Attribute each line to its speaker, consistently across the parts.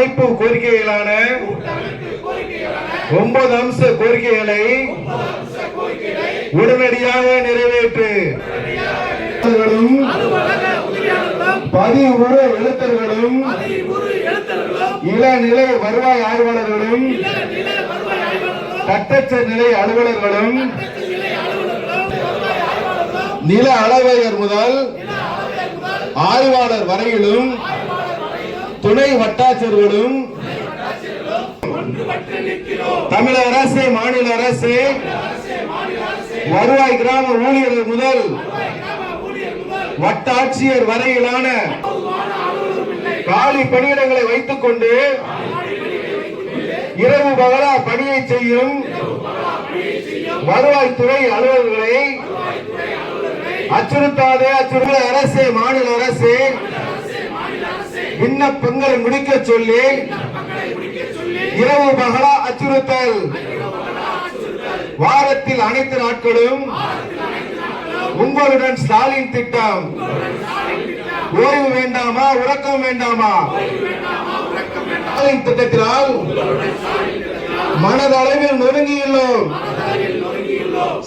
Speaker 1: கூட்டமைப்பு கோரிக்கைகளான 9 அம்ச கோரிக்கைகளை உடனடியாக நிறைவேற்று. பதிவுறு எழுத்தர்களும் இளநிலை வருவாய் ஆய்வாளர்களும் கட்டற்ற நிலை அலுவலர்களும் நில அளவையர் முதல் ஆய்வாளர் வரையிலும் துணை வட்டாட்சியர்களும் தமிழக அரசு மாநில அரசு வருவாய் கிராம ஊழியர்கள் முதல் வட்டாட்சியர் வரையிலான காலி பணியிடங்களை வைத்துக் கொண்டு இரவு பகலா பணியை செய்யும் வருவாய்த்துறை அலுவலர்களை அச்சுறுத்தாதே அச்சுறுத்த அரசு மாநில அரசு விண்ணப்பங்களை முடிக்க சொல்லி இரவு பகலா அச்சுறுத்தல். வாரத்தில் அனைத்து நாட்களும் உங்களுடன் ஸ்டாலின் திட்டம். ஓய்வு வேண்டாமா, உறக்கம் வேண்டாமா? ஸ்டாலின் திட்டத்தினால் மனதளவில் நொறுங்கியுள்ளோம்.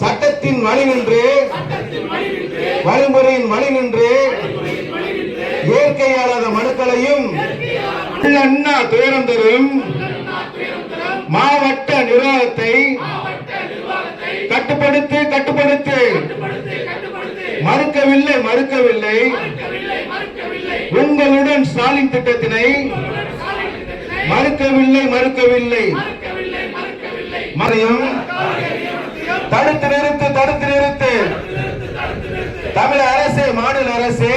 Speaker 1: சட்டத்தின் வழி நின்று வழிமுறையின் வழி நின்று இயற்கையாளாத மனுக்களையும் அண்ணா துயரம் தரும் மாவட்ட நிர்வாகத்தை கட்டுப்படுத்து கட்டுப்படுத்து. மறுக்கவில்லை மறுக்கவில்லை உங்களுடன் ஸ்டாலின் திட்டத்தினை மறுக்கவில்லை மறுக்கவில்லை. மறையும் தடுத்து நிறுத்து தடுத்து நிறுத்து. தமிழக அரசு மாநில அரசு